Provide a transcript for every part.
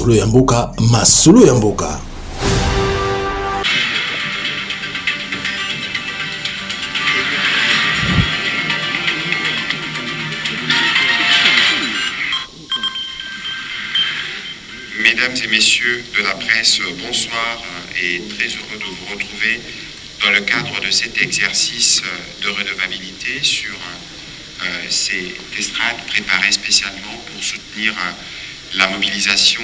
Masolo ya mboka, masolo ya mboka. Mesdames et messieurs de la presse, bonsoir et très heureux de vous retrouver dans le cadre de cet exercice de redevabilité sur ces estrades préparées spécialement pour soutenir la mobilisation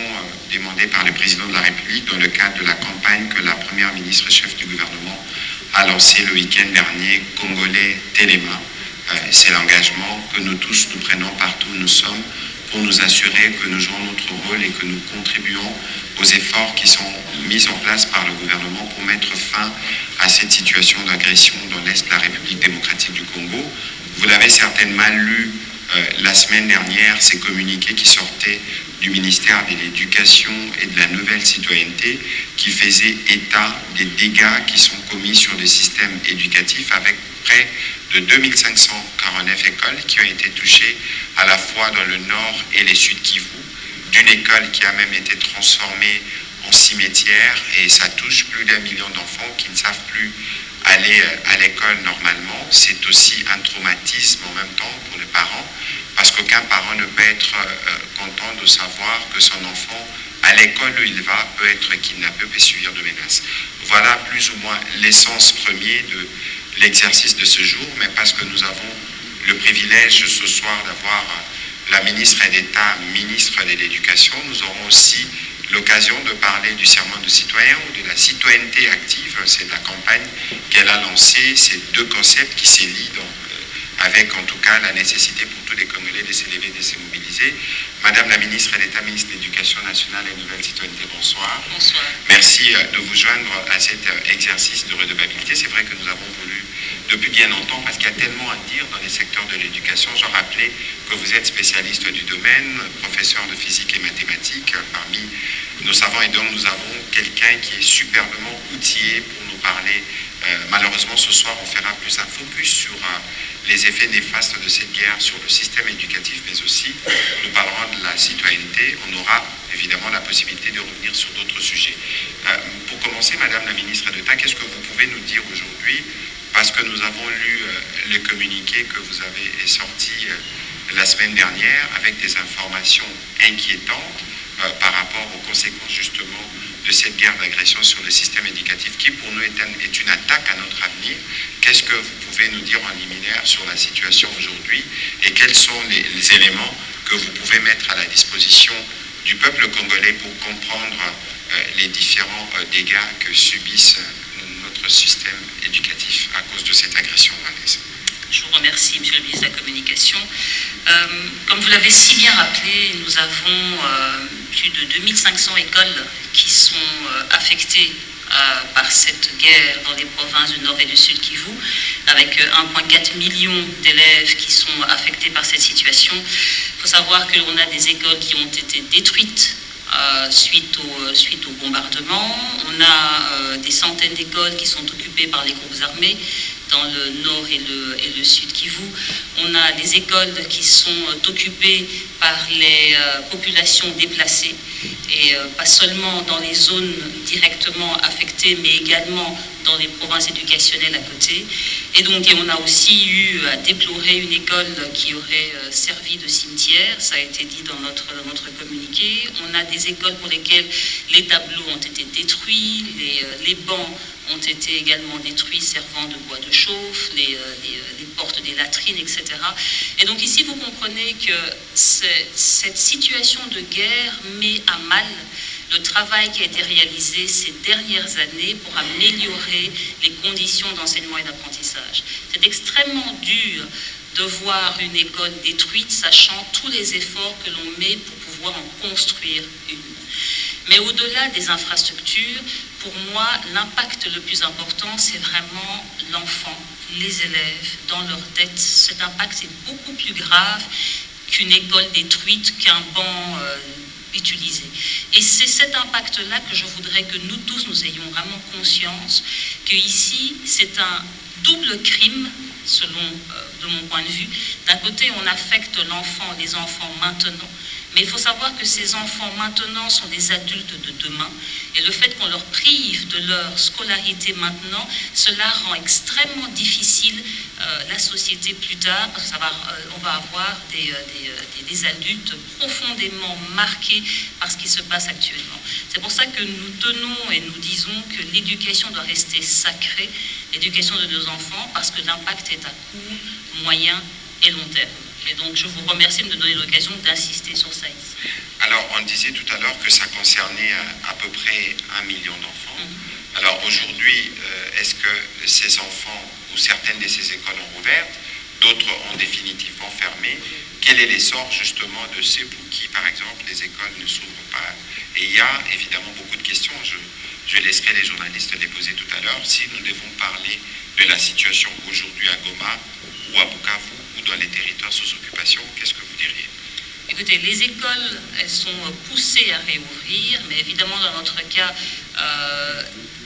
demandée par le président de la République dans le cadre de la campagne que la première ministre chef du gouvernement a lancée le week-end dernier, Congolais Téléma. C'est l'engagement que nous tous nous prenons partout où nous sommes pour nous assurer que nous jouons notre rôle et que nous contribuons aux efforts qui sont mis en place par le gouvernement pour mettre fin à cette situation d'agression dans l'Est de la République démocratique du Congo. Vous l'avez certainement lu la semaine dernière, ces communiqués qui sortaient du ministère de l'Éducation et de la Nouvelle Citoyenneté qui faisaient état des dégâts qui sont commis sur le système éducatif avec près de 2549 écoles qui ont été touchées à la fois dans le nord et le sud Kivu, d'une école qui a même été transformée en cimetière et ça touche plus d'1 million d'enfants qui ne savent plus aller à l'école normalement. C'est aussi un traumatisme en même temps pour les parents parce qu'aucun parent ne peut être content de savoir que son enfant à l'école où il va peut être kidnappé, peut subir de menaces. Voilà plus ou moins l'essence première de l'exercice de ce jour, mais parce que nous avons le privilège ce soir d'avoir la ministre d'État, ministre de l'Éducation, nous aurons aussi l'occasion de parler du serment de citoyen ou de la citoyenneté active. C'est la campagne qu'elle a lancée, ces deux concepts qui se lient avec en tout cas la nécessité pour tous les Congolais de s'élever, de se mobiliser. Madame la ministre d'État, ministre de l'Éducation nationale et Nouvelle Citoyenneté, bonsoir. Bonsoir. Merci de vous joindre à cet exercice de redevabilité. C'est vrai que nous avons voulu depuis bien longtemps parce qu'il y a tellement à dire dans les secteurs de l'éducation. Je rappelais que vous êtes spécialiste du domaine, professeur de physique et mathématiques parmi nos savants et donc nous avons quelqu'un qui est superbement outillé pour nous parler. Malheureusement, ce soir, on fera plus un focus sur les effets néfastes de cette guerre sur le système éducatif, mais aussi nous parlerons de la citoyenneté. On aura évidemment la possibilité de revenir sur d'autres sujets. Pour commencer, Madame la ministre d'État, qu'est-ce que vous pouvez nous dire aujourd'hui? Parce que nous avons lu le communiqué que vous avez sorti la semaine dernière avec des informations inquiétantes par rapport aux conséquences justement de cette guerre d'agression sur le système éducatif qui pour nous est une attaque à notre avenir. Qu'est-ce que vous pouvez nous dire en liminaire sur la situation aujourd'hui et quels sont les éléments que vous pouvez mettre à la disposition du peuple congolais pour comprendre les différents dégâts que subissent notre système éducatif à cause de cette agression rwandaise? Je vous remercie, Monsieur le ministre de la Communication. Comme vous l'avez si bien rappelé, nous avons plus de 2500 écoles qui sont affectées par cette guerre dans les provinces du Nord et du Sud Kivu, avec 1,4 million d'élèves qui sont affectés par cette situation. Il faut savoir que l'on a des écoles qui ont été détruites suite au bombardement. On a des centaines d'écoles qui sont occupées par les groupes armés dans le nord et le sud Kivu. On a des écoles qui sont occupées par les populations déplacées et pas seulement dans les zones directement affectées mais également dans les provinces éducationnelles à côté. Et donc on a aussi eu à déplorer une école qui aurait servi de cimetière, ça a été dit dans notre communiqué. On a des écoles pour lesquelles les tableaux ont été détruits, les bancs ont été également détruits servant de bois de chauffe, les portes des latrines, etc. Et donc ici, vous comprenez que cette situation de guerre met à mal le travail qui a été réalisé ces dernières années pour améliorer les conditions d'enseignement et d'apprentissage. C'est extrêmement dur de voir une école détruite, sachant tous les efforts que l'on met pour pouvoir en construire une. Mais au-delà des infrastructures, pour moi, l'impact le plus important, c'est vraiment l'enfant, les élèves, dans leur tête. Cet impact est beaucoup plus grave qu'une école détruite, qu'un banc utilisé. Et c'est cet impact-là que je voudrais que nous tous, nous ayons vraiment conscience qu'ici, c'est un double crime, selon de mon point de vue. D'un côté, on affecte l'enfant, les enfants maintenant, Mais il faut savoir que ces enfants maintenant sont des adultes de demain et le fait qu'on leur prive de leur scolarité maintenant, cela rend extrêmement difficile la société plus tard parce qu'on va avoir des adultes profondément marqués par ce qui se passe actuellement. C'est pour ça que nous tenons et nous disons que l'éducation doit rester sacrée, l'éducation de nos enfants, parce que l'impact est à court, moyen et long terme. Et donc, je vous remercie de me donner l'occasion d'insister sur ça ici. Alors, on disait tout à l'heure que ça concernait à peu près 1 million d'enfants. Alors, aujourd'hui, est-ce que ces enfants ou certaines de ces écoles ont ouvert, d'autres ont définitivement fermé? Quel est l'essor, justement, de ceux pour qui, par exemple, les écoles ne s'ouvrent pas? Et il y a évidemment beaucoup de questions. Je laisserai les journalistes les poser tout à l'heure. Si nous devons parler de la situation aujourd'hui à Goma ou à Bukavu, dans les territoires sous occupation, qu'est-ce que vous diriez? Écoutez, les écoles, elles sont poussées à réouvrir, mais évidemment, dans notre cas,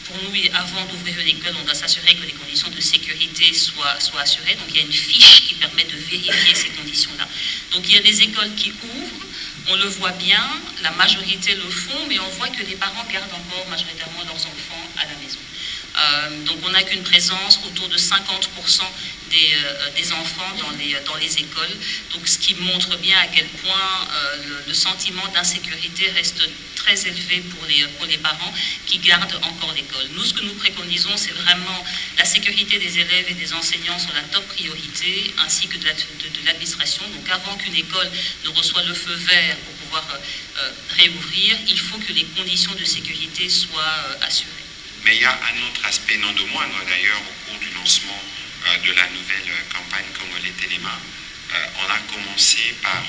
pour nous, avant d'ouvrir une école, on doit s'assurer que les conditions de sécurité soient assurées. Donc, il y a une fiche qui permet de vérifier ces conditions-là. Donc, il y a des écoles qui ouvrent, on le voit bien, la majorité le font, mais on voit que les parents gardent encore majoritairement leurs enfants à la maison. Donc on n'a qu'une présence autour de 50% des enfants dans les écoles, donc ce qui montre bien à quel point le sentiment d'insécurité reste très élevé pour les parents qui gardent encore l'école. Nous, ce que nous préconisons, c'est vraiment la sécurité des élèves et des enseignants sur la top priorité, ainsi que de l'administration. Donc avant qu'une école ne reçoive le feu vert pour pouvoir réouvrir, il faut que les conditions de sécurité soient assurées. Mais il y a un autre aspect, non de moindre d'ailleurs, au cours du lancement de la nouvelle campagne Congolais Téléma. On a commencé par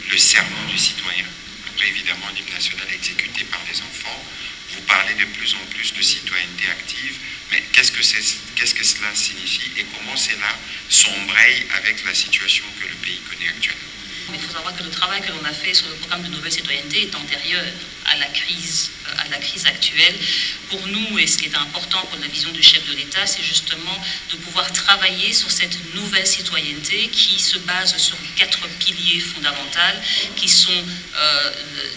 le serment du citoyen. Après, évidemment, l'hymne national exécuté par les enfants. Vous parlez de plus en plus de citoyenneté active, mais qu'est-ce que cela signifie et comment cela s'embraye avec la situation que le pays connaît actuellement? Il faut savoir que le travail que l'on a fait sur le programme de nouvelle citoyenneté est antérieur à la crise actuelle. Pour nous, et ce qui est important pour la vision du chef de l'État, c'est justement de pouvoir travailler sur cette nouvelle citoyenneté qui se base sur 4 piliers fondamentaux, qui sont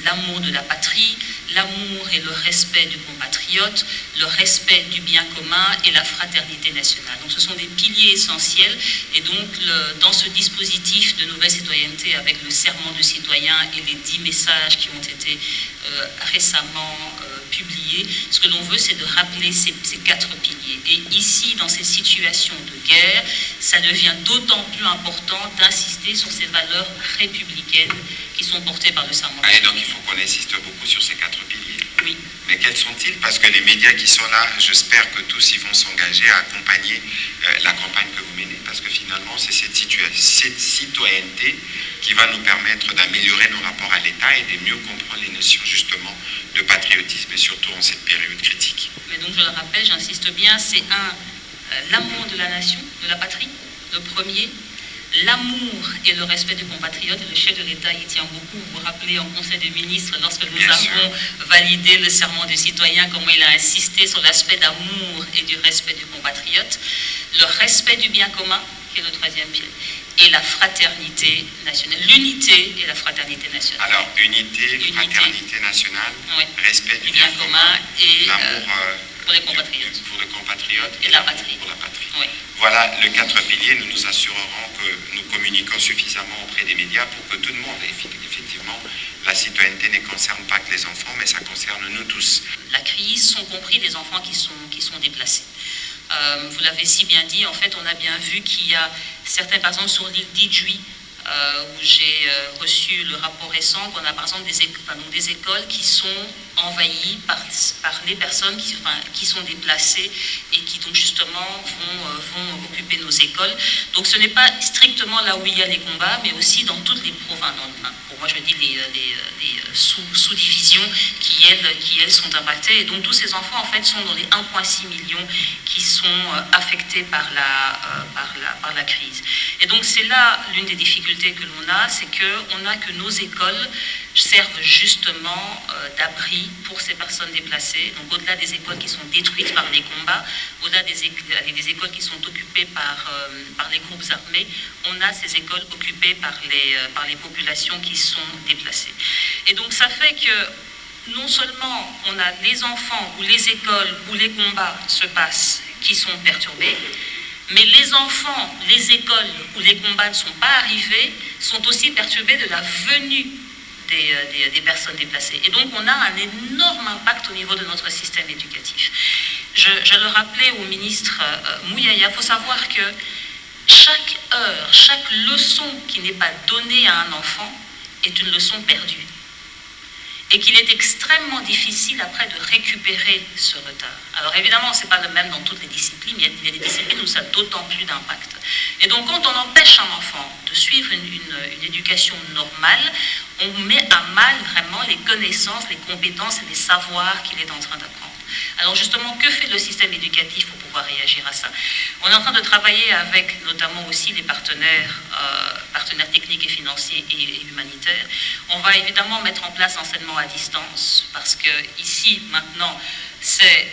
l'amour de la patrie, l'amour et le respect du compatriote, le respect du bien commun et la fraternité nationale. Donc ce sont des piliers essentiels et donc dans ce dispositif de nouvelle citoyenneté avec le serment de citoyen et les 10 messages qui ont été récemment publiés, ce que l'on veut c'est de rappeler ces 4 piliers. Et ici, dans ces situations de guerre, ça devient d'autant plus important d'insister sur ces valeurs républicaines qui sont portées par le serment de citoyen. Donc il faut qu'on insiste beaucoup sur ces 4 piliers. Oui. Mais quels sont-ils? Parce que les médias qui sont là, j'espère que tous ils vont s'engager à accompagner la campagne que vous menez, parce que finalement c'est cette citoyenneté qui va nous permettre d'améliorer nos rapports à l'État et de mieux comprendre les notions justement de patriotisme et surtout en cette période critique. Mais donc je le rappelle, j'insiste bien, c'est l'amour de la nation, de la patrie, le premier. L'amour et le respect du compatriote, et le chef de l'État y tient beaucoup. Vous vous rappelez en Conseil des ministres, lorsque nous avons validé le serment du citoyen, comment il a insisté sur l'aspect d'amour et du respect du compatriote, le respect du bien commun, qui est le 3e pilier, et la fraternité nationale, l'unité et la fraternité nationale. Alors, unité, fraternité nationale, oui. Respect du bien commun et l'amour pour les compatriotes. Pour les compatriotes et la patrie. Pour la patrie. Oui. Voilà le 4 piliers. Nous nous assurerons que nous communiquons suffisamment auprès des médias pour que tout le monde, effectivement, la citoyenneté ne concerne pas que les enfants, mais ça concerne nous tous. La crise sont compris les enfants qui sont déplacés. Vous l'avez si bien dit, en fait, on a bien vu qu'il y a certains, par exemple, sur l'île d'Idjouï, où j'ai reçu le rapport récent, qu'on a par exemple des écoles qui sont envahies par les personnes qui sont déplacées et qui donc justement vont occuper nos écoles. Donc ce n'est pas strictement là où il y a les combats, mais aussi dans toutes les provinces. Pour moi je dis les sous-divisions qui elles sont impactées. Et donc tous ces enfants en fait sont dans les 1,6 millions qui sont affectés par la crise. Et donc c'est là l'une des difficultés que l'on a, c'est qu'on n'a que nos écoles servent justement d'abri pour ces personnes déplacées. Donc au-delà des écoles qui sont détruites par les combats, au-delà des écoles qui sont occupées par les groupes armés, on a ces écoles occupées par les populations qui sont déplacées. Et donc ça fait que non seulement on a les enfants ou les écoles où les combats se passent qui sont perturbés, mais les enfants, les écoles où les combats ne sont pas arrivés sont aussi perturbés de la venue des personnes déplacées. Et donc on a un énorme impact au niveau de notre système éducatif. Je le rappelais au ministre Mouyaya, il faut savoir que chaque heure, chaque leçon qui n'est pas donnée à un enfant est une leçon perdue. Et qu'il est extrêmement difficile après de récupérer ce retard. Alors évidemment, ce n'est pas le même dans toutes les disciplines, il y a des disciplines où ça a d'autant plus d'impact. Et donc quand on empêche un enfant de suivre une éducation normale, on met à mal vraiment les connaissances, les compétences et les savoirs qu'il est en train d'apprendre. Alors justement, que fait le système éducatif pour pouvoir réagir à ça? On est en train de travailler avec notamment aussi les partenaires techniques et financiers et humanitaires. On va évidemment mettre en place l'enseignement à distance, parce que ici, maintenant, c'est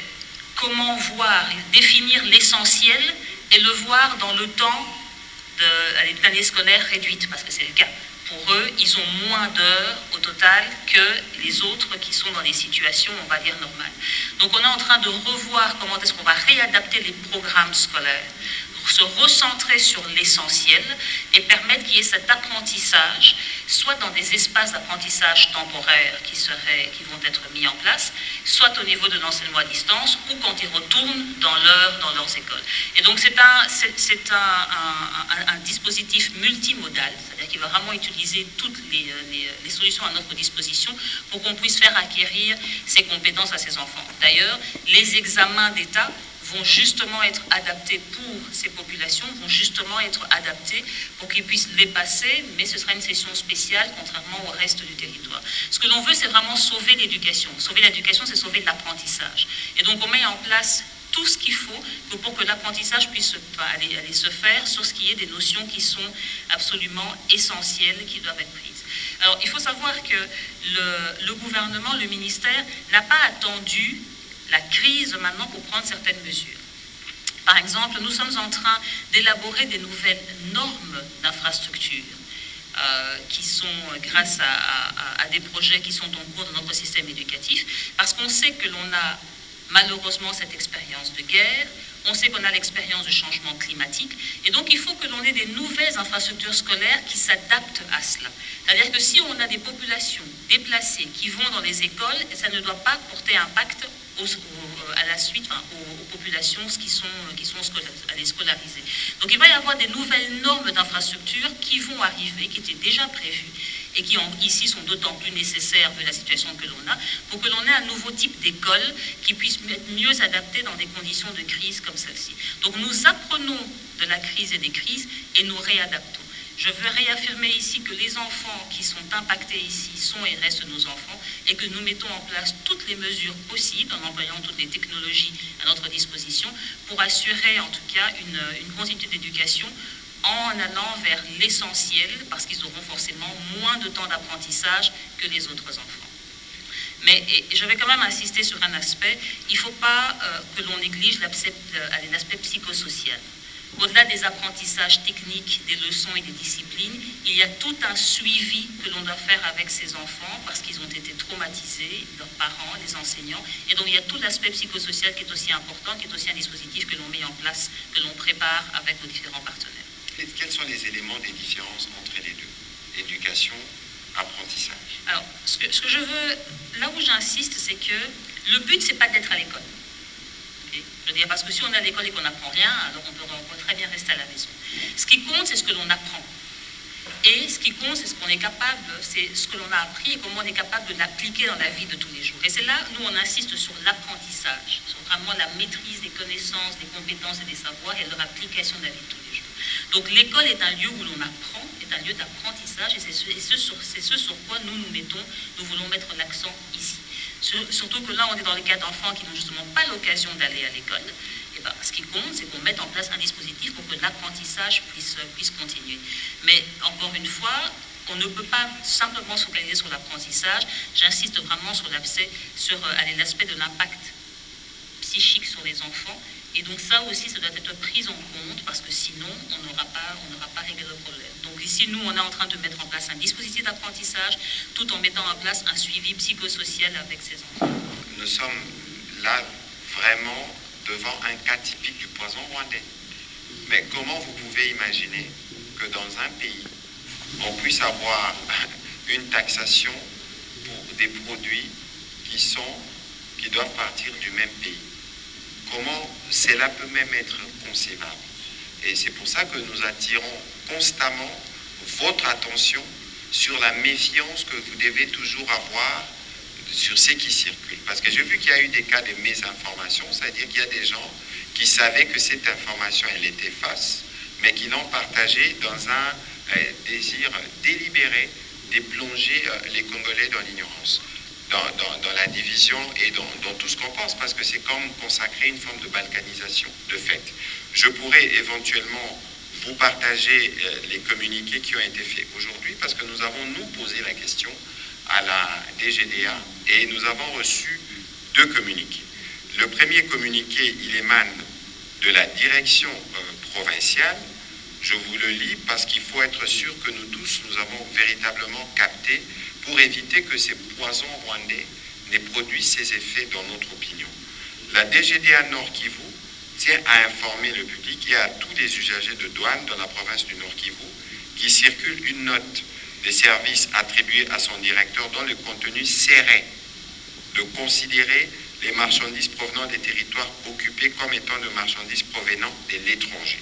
comment voir, définir l'essentiel et le voir dans le temps de l'année scolaire réduite, parce que c'est le cas. Pour eux, ils ont moins d'heures au total que les autres qui sont dans des situations, on va dire, normales. Donc on est en train de revoir comment est-ce qu'on va réadapter les programmes scolaires, se recentrer sur l'essentiel et permettre qu'il y ait cet apprentissage, soit dans des espaces d'apprentissage temporaires qui vont être mis en place, soit au niveau de l'enseignement à distance ou quand ils retournent dans leurs écoles. Et donc c'est un dispositif multimodal, c'est-à-dire qu'il va vraiment utiliser toutes les solutions à notre disposition pour qu'on puisse faire acquérir ces compétences à ces enfants. D'ailleurs, les examens d'État vont justement être adaptés pour ces populations, vont justement être adaptés pour qu'ils puissent les passer, mais ce sera une session spéciale, contrairement au reste du territoire. Ce que l'on veut, c'est vraiment sauver l'éducation. Sauver l'éducation, c'est sauver l'apprentissage. Et donc, on met en place tout ce qu'il faut pour que l'apprentissage puisse aller se faire sur ce qui est des notions qui sont absolument essentielles, qui doivent être prises. Alors, il faut savoir que le gouvernement, le ministère, n'a pas attendu la crise maintenant pour prendre certaines mesures. Par exemple, nous sommes en train d'élaborer des nouvelles normes d'infrastructure qui sont grâce à des projets qui sont en cours dans notre système éducatif, parce qu'on sait que l'on a malheureusement cette expérience de guerre, on sait qu'on a l'expérience du changement climatique, et donc il faut que l'on ait des nouvelles infrastructures scolaires qui s'adaptent à cela. C'est-à-dire que si on a des populations déplacées qui vont dans les écoles, ça ne doit pas porter impact à la suite, aux populations qui sont scolarisées. Donc il va y avoir des nouvelles normes d'infrastructure qui vont arriver, qui étaient déjà prévues, et qui ici sont d'autant plus nécessaires vu la situation que l'on a, pour que l'on ait un nouveau type d'école qui puisse être mieux adapté dans des conditions de crise comme celle-ci. Donc nous apprenons de la crise et des crises et nous réadaptons. Je veux réaffirmer ici que les enfants qui sont impactés ici sont et restent nos enfants et que nous mettons en place toutes les mesures possibles en employant toutes les technologies à notre disposition pour assurer en tout cas une continuité d'éducation en allant vers l'essentiel parce qu'ils auront forcément moins de temps d'apprentissage que les autres enfants. Mais je vais quand même insister sur un aspect, il ne faut pas que l'on néglige l'aspect psychosocial. Au-delà des apprentissages techniques, des leçons et des disciplines, il y a tout un suivi que l'on doit faire avec ces enfants parce qu'ils ont été traumatisés, leurs parents, les enseignants. Et donc il y a tout l'aspect psychosocial qui est aussi important, qui est aussi un dispositif que l'on met en place, que l'on prépare avec nos différents partenaires. Et quels sont les éléments des différences entre les deux? Éducation, apprentissage. Alors, ce que je veux, là où j'insiste, c'est que le but, c'est pas d'être à l'école. Je veux dire, parce que si on est à l'école et qu'on n'apprend rien, alors on peut très bien rester à la maison. Ce qui compte, c'est ce que l'on apprend. Et ce qui compte, c'est ce qu'on est capable, c'est ce que l'on a appris et comment on est capable de l'appliquer dans la vie de tous les jours. Et c'est là, nous, on insiste sur l'apprentissage, sur vraiment la maîtrise des connaissances, des compétences et des savoirs et leur application dans la vie de tous les jours. Donc l'école est un lieu où l'on apprend, est un lieu d'apprentissage et c'est ce sur quoi nous voulons mettre l'accent ici. Surtout que là, on est dans le cas d'enfants qui n'ont justement pas l'occasion d'aller à l'école. Et ben, ce qui compte, c'est qu'on mette en place un dispositif pour que l'apprentissage puisse continuer. Mais encore une fois, qu'on ne peut pas simplement se focaliser sur l'apprentissage. J'insiste vraiment sur l'aspect de l'impact psychique sur les enfants. Et donc ça aussi, ça doit être pris en compte parce que sinon, on n'aura pas réglé le problème. Donc ici, nous, on est en train de mettre en place un dispositif d'apprentissage tout en mettant en place un suivi psychosocial avec ces enfants. Nous sommes là vraiment devant un cas typique du poison rwandais. Mais comment vous pouvez imaginer que dans un pays, on puisse avoir une taxation pour des produits qui doivent partir du même pays? Comment cela peut même être concevable? Et c'est pour ça que nous attirons constamment votre attention sur la méfiance que vous devez toujours avoir sur ce qui circule. Parce que j'ai vu qu'il y a eu des cas de mésinformation, c'est-à-dire qu'il y a des gens qui savaient que cette information, elle était fausse, mais qui l'ont partagée dans un désir délibéré de plonger les Congolais dans l'ignorance, dans la division et dans tout ce qu'on pense, parce que c'est comme consacrer une forme de balkanisation, de fait. Je pourrais éventuellement vous partager les communiqués qui ont été faits aujourd'hui, parce que nous avons, nous, posé la question à la DGDA et nous avons reçu 2 communiqués. Le premier communiqué, il émane de la direction provinciale. Je vous le lis parce qu'il faut être sûr que nous tous, nous avons véritablement capté pour éviter que ces poisons rwandais n'aient produit ces effets dans notre opinion. La DGDA Nord Kivu tient à informer le public et à tous les usagers de douane dans la province du Nord Kivu qu'il circule une note des services attribués à son directeur dont le contenu serait de considérer les marchandises provenant des territoires occupés comme étant de marchandises provenant de l'étranger.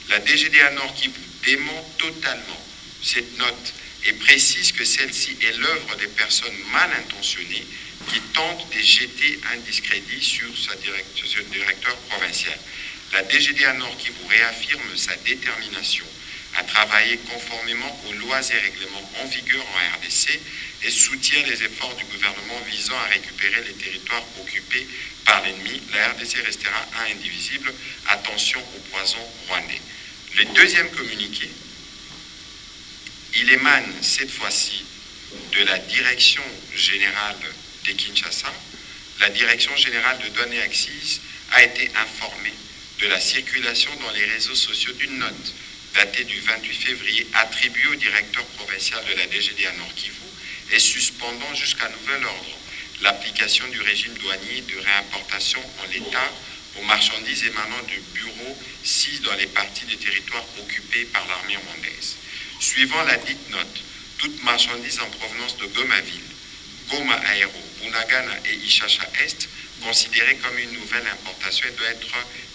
La DGDA Nord Kivu dément totalement cette note et précise que celle-ci est l'œuvre des personnes mal intentionnées qui tentent de jeter un discrédit sur ce directeur provincial. La DGDA Nord Kivu réaffirme sa détermination à travailler conformément aux lois et règlements en vigueur en RDC et soutient les efforts du gouvernement visant à récupérer les territoires occupés par l'ennemi. La RDC restera indivisible. Attention au poison rwandais. Le deuxième communiqué, il émane cette fois-ci de la Direction générale de Kinshasa. La Direction générale de douane et accises a été informée de la circulation dans les réseaux sociaux d'une note datée du 28 février attribuée au directeur provincial de la DGDA Nord Kivu et suspendant jusqu'à nouvel ordre l'application du régime douanier de réimportation en l'état aux marchandises émanant du bureau 6 dans les parties des territoires occupés par l'armée rwandaise. Suivant la dite note, toute marchandise en provenance de Goma-Ville, Goma-Aéro, Bunagana et Ishasha-Est, considérée comme une nouvelle importation, doit être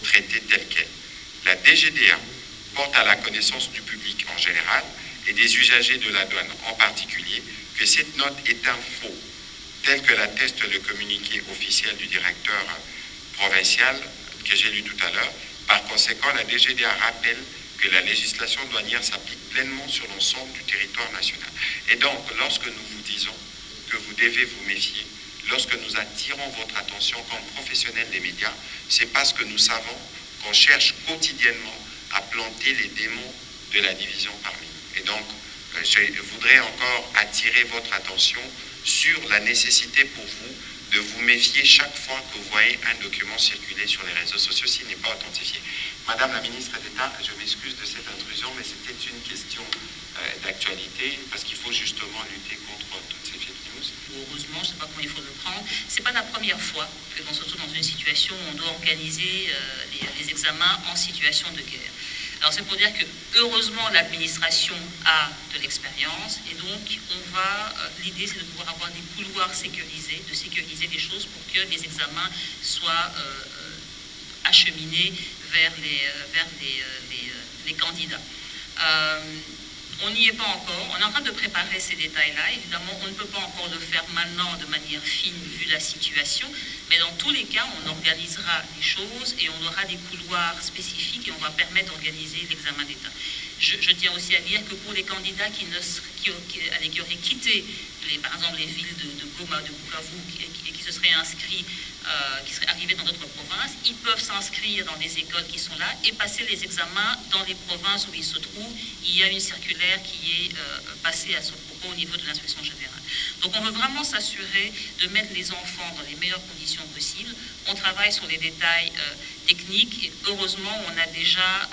traitée telle qu'elle. La DGDA porte à la connaissance du public en général et des usagers de la douane en particulier que cette note est un faux, tel que l'atteste le communiqué officiel du directeur provincial que j'ai lu tout à l'heure. Par conséquent, la DGDA rappelle que la législation douanière s'applique pleinement sur l'ensemble du territoire national. Et donc, lorsque nous vous disons que vous devez vous méfier, lorsque nous attirons votre attention comme professionnels des médias, c'est parce que nous savons qu'on cherche quotidiennement à planter les démons de la division parmi nous. Et donc, je voudrais encore attirer votre attention sur la nécessité pour vous de vous méfier chaque fois que vous voyez un document circuler sur les réseaux sociaux s'il n'est pas authentifié. Madame la ministre d'État, je m'excuse de cette intrusion, mais c'était une question d'actualité, parce qu'il faut justement lutter contre toutes ces fake news. Heureusement, je ne sais pas comment il faut le prendre, ce n'est pas la première fois que l'on se retrouve dans une situation où on doit organiser les examens en situation de guerre. Alors c'est pour dire que heureusement l'administration a de l'expérience et donc l'idée c'est de pouvoir avoir des couloirs sécurisés, de sécuriser les choses pour que les examens soient acheminés vers les candidats. On n'y est pas encore, on est en train de préparer ces détails-là. Évidemment, on ne peut pas encore le faire maintenant de manière fine vu la situation, mais dans tous les cas, on organisera les choses et on aura des couloirs spécifiques et on va permettre d'organiser l'examen d'État. Je tiens aussi à dire que pour les candidats qui auraient quitté, par exemple, les villes de Goma, de Bukavu, et qui se seraient inscrits, qui seraient arrivés arriver dans d'autres provinces, ils peuvent s'inscrire dans des écoles qui sont là et passer les examens dans les provinces où ils se trouvent. Il y a une circulaire qui est passée à ce propos au niveau de l'inspection générale. Donc on veut vraiment s'assurer de mettre les enfants dans les meilleures conditions possibles. On travaille sur les détails techniques et heureusement on a déjà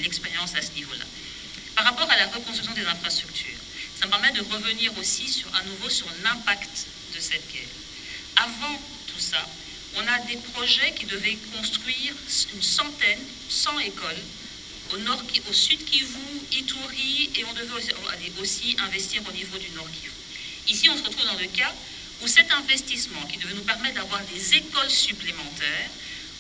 l'expérience à ce niveau-là. Par rapport à la reconstruction des infrastructures, ça me permet de revenir aussi à nouveau sur l'impact de cette guerre. Avant tout ça, on a des projets qui devaient construire 100 écoles au nord, au sud Kivu, Ituri, et on devait aussi investir au niveau du nord Kivu. Ici, on se retrouve dans le cas où cet investissement qui devait nous permettre d'avoir des écoles supplémentaires,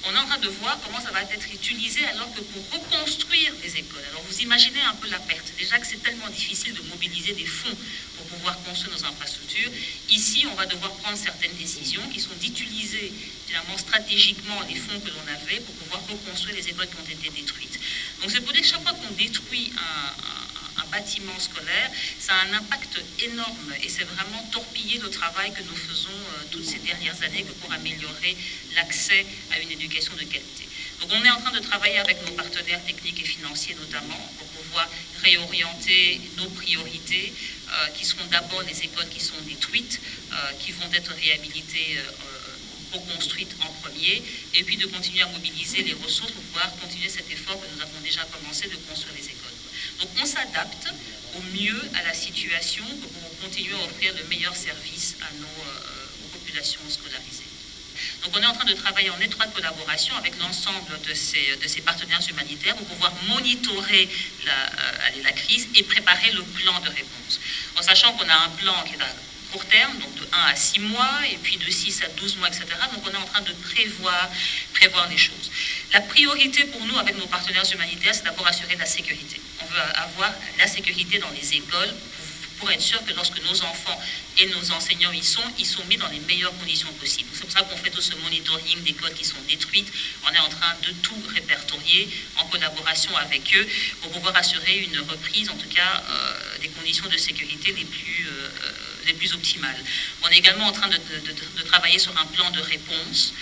on est en train de voir comment ça va être utilisé alors que pour reconstruire les écoles. Alors vous imaginez un peu la perte. Déjà que c'est tellement difficile de mobiliser des fonds pour pouvoir construire nos infrastructures. Ici, on va devoir prendre certaines décisions qui sont d'utiliser finalement stratégiquement les fonds que l'on avait pour pouvoir reconstruire les écoles qui ont été détruites. Donc c'est pour dire que chaque fois qu'on détruit un bâtiment scolaire, ça a un impact énorme et c'est vraiment torpiller le travail que nous faisons toutes ces dernières années pour améliorer l'accès à une éducation de qualité. Donc on est en train de travailler avec nos partenaires techniques et financiers notamment pour pouvoir réorienter nos priorités qui seront d'abord les écoles qui sont détruites, qui vont être réhabilitées reconstruites en premier, et puis de continuer à mobiliser les ressources pour pouvoir continuer cet effort que nous avons déjà commencé de construire les écoles. Donc on s'adapte au mieux à la situation pour continuer à offrir le meilleur service à aux populations scolarisées. Donc on est en train de travailler en étroite collaboration avec l'ensemble de ces partenaires humanitaires pour pouvoir monitorer la crise et préparer le plan de réponse. En sachant qu'on a un plan qui est à court terme, donc de 1 à 6 mois, et puis de 6 à 12 mois, etc. Donc on est en train de prévoir les choses. La priorité pour nous, avec nos partenaires humanitaires, c'est d'abord assurer la sécurité. On veut avoir la sécurité dans les écoles pour être sûr que lorsque nos enfants et nos enseignants y sont, ils sont mis dans les meilleures conditions possibles. C'est pour ça qu'on fait tout ce monitoring d'écoles qui sont détruites. On est en train de tout répertorier en collaboration avec eux pour pouvoir assurer une reprise, en tout cas, des conditions de sécurité les plus optimales. On est également en train de travailler sur un plan de réponse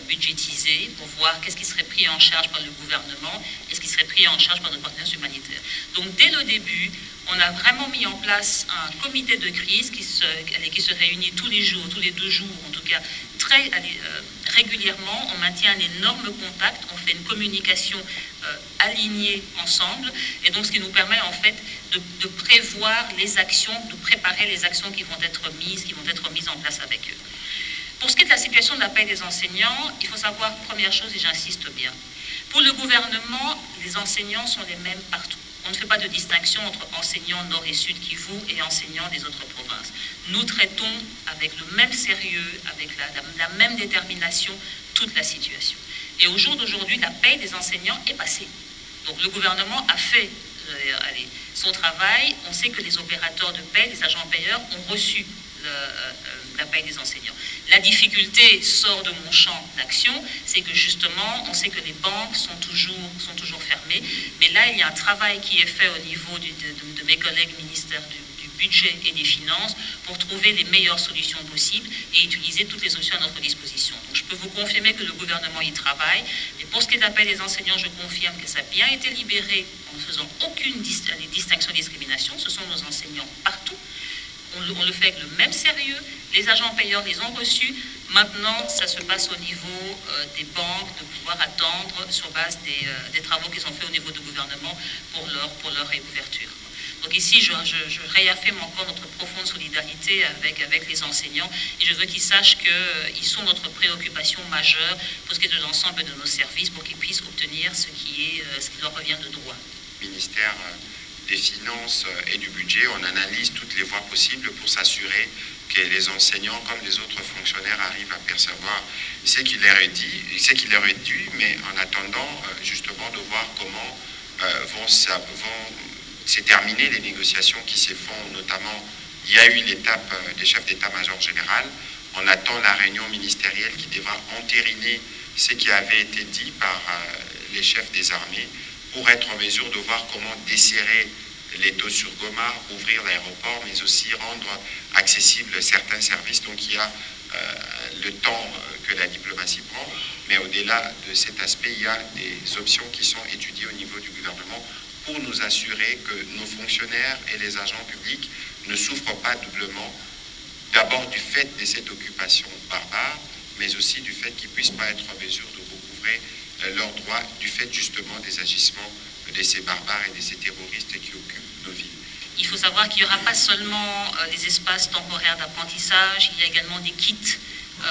budgétisé pour voir qu'est-ce qui serait pris en charge par le gouvernement et ce qui serait pris en charge par nos partenaires humanitaires. Donc dès le début, on a vraiment mis en place un comité de crise qui se réunit tous les jours, tous les 2 jours, en tout cas très régulièrement. On maintient un énorme contact, on fait une communication alignée ensemble, et donc ce qui nous permet en fait de prévoir les actions, de préparer les actions qui vont être mises en place avec eux. Pour ce qui est de la situation de la paie des enseignants, il faut savoir, première chose, et j'insiste bien, pour le gouvernement, les enseignants sont les mêmes partout. On ne fait pas de distinction entre enseignants nord et sud Kivu et enseignants des autres provinces. Nous traitons avec le même sérieux, avec la même détermination, toute la situation. Et au jour d'aujourd'hui, la paie des enseignants est passée. Donc le gouvernement a fait son travail. On sait que les opérateurs de paie, les agents payeurs, ont reçu la paie des enseignants. La difficulté sort de mon champ d'action, c'est que justement, on sait que les banques sont toujours fermées, mais là, il y a un travail qui est fait au niveau de mes collègues ministères du budget et des finances pour trouver les meilleures solutions possibles et utiliser toutes les options à notre disposition. Donc, je peux vous confirmer que le gouvernement y travaille, mais pour ce qui est de la paie des enseignants, je confirme que ça a bien été libéré en ne faisant aucune distinction, discrimination. Ce sont nos enseignants partout. On le fait avec le même sérieux. Les agents payeurs les ont reçus. Maintenant, ça se passe au niveau des banques, de pouvoir attendre sur base des travaux qu'ils ont fait au niveau du gouvernement pour leur réouverture. Donc ici, je réaffirme encore notre profonde solidarité avec les enseignants et je veux qu'ils sachent qu'ils sont notre préoccupation majeure pour ce qui est de l'ensemble de nos services pour qu'ils puissent obtenir ce qui leur revient de droit. Ministère des Finances et du Budget, on analyse toutes les voies possibles pour s'assurer que les enseignants, comme les autres fonctionnaires, arrivent à percevoir ce qui leur est dû, mais en attendant justement de voir comment vont se terminer les négociations qui se font, notamment, il y a eu l'étape des chefs d'état-major général. On attend la réunion ministérielle qui devra entériner ce qui avait été dit par les chefs des armées pour être en mesure de voir comment desserrer les taux sur Goma, ouvrir l'aéroport, mais aussi rendre accessibles certains services. Donc il y a le temps que la diplomatie prend, mais au-delà de cet aspect, il y a des options qui sont étudiées au niveau du gouvernement pour nous assurer que nos fonctionnaires et les agents publics ne souffrent pas doublement, d'abord du fait de cette occupation barbare, mais aussi du fait qu'ils ne puissent pas être en mesure de recouvrer leurs droits du fait justement des agissements de ces barbares et de ces terroristes qui occupent nos villes. Il faut savoir qu'il n'y aura pas seulement des espaces temporaires d'apprentissage, il y a également des kits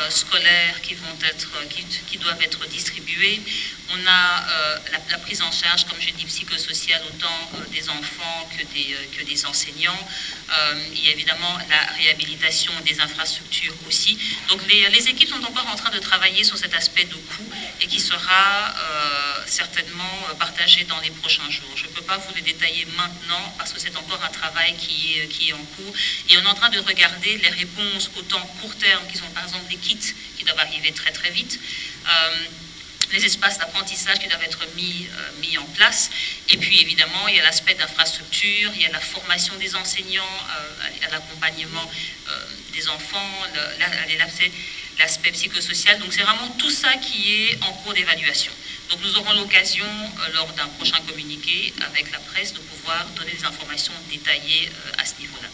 scolaires qui doivent être distribués. On a la prise en charge, comme je dis, psychosociale, autant des enfants que des enseignants. Il y a évidemment la réhabilitation des infrastructures aussi. Donc les équipes sont encore en train de travailler sur cet aspect de coût et qui sera certainement partagé dans les prochains jours. Je ne peux pas vous le détailler maintenant parce que c'est encore un travail qui est en cours. Et on est en train de regarder les réponses autant court terme, qui sont par exemple des kits qui doivent arriver très très vite, les espaces d'apprentissage qui doivent être mis en place. Et puis évidemment, il y a l'aspect d'infrastructure, il y a la formation des enseignants, à l'accompagnement des enfants, l'aspect psychosocial. Donc c'est vraiment tout ça qui est en cours d'évaluation. Donc nous aurons l'occasion, lors d'un prochain communiqué avec la presse, de pouvoir donner des informations détaillées à ce niveau-là.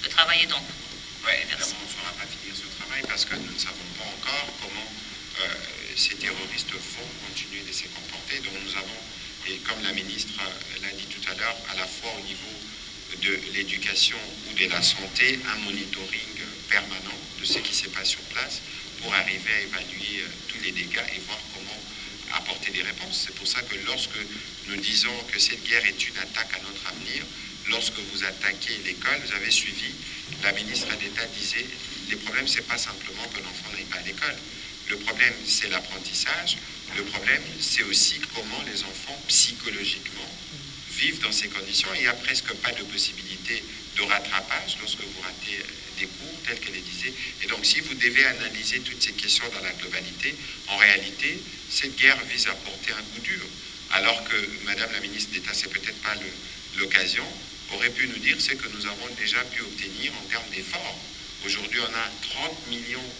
Le travail est en cours. Oui, évidemment, on ne fera pas finir ce travail parce que nous ne savons pas encore comment ces terroristes vont continuer de se comporter. Donc nous avons, et comme la ministre l'a dit tout à l'heure, à la fois au niveau de l'éducation ou de la santé, un monitoring permanent de ce qui se passe sur place pour arriver à évaluer tous les dégâts et voir comment apporter des réponses. C'est pour ça que lorsque nous disons que cette guerre est une attaque à notre avenir, lorsque vous attaquez l'école, vous avez suivi, la ministre d'État disait, le problème, ce n'est pas simplement que l'enfant n'aille pas à l'école. Le problème, c'est l'apprentissage. Le problème, c'est aussi comment les enfants, psychologiquement, vivent dans ces conditions. Il n'y a presque pas de possibilité de rattrapage lorsque vous ratez des cours, tels qu'elle les disait. Et donc, si vous devez analyser toutes ces questions dans la globalité, en réalité, cette guerre vise à porter un coup dur. Alors que Madame la ministre d'État, c'est peut-être pas l'occasion, aurait pu nous dire ce que nous avons déjà pu obtenir en termes d'efforts. Aujourd'hui, on a 30 millions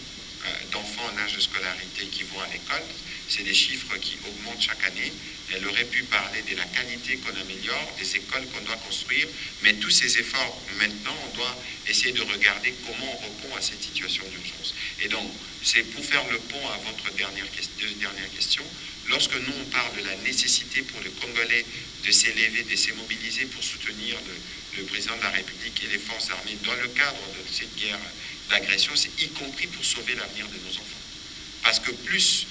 d'enfants en âge de scolarité qui vont à l'école. C'est des chiffres qui augmentent chaque année. Elle aurait pu parler de la qualité qu'on améliore, des écoles qu'on doit construire, mais tous ces efforts, maintenant, on doit essayer de regarder comment on répond à cette situation d'urgence. Et donc, c'est pour faire le pont à votre dernière question. Lorsque nous, on parle de la nécessité pour le Congolais de s'élever, de se mobiliser pour soutenir le président de la République et les forces armées dans le cadre de cette guerre d'agression, c'est y compris pour sauver l'avenir de nos enfants. Parce que plus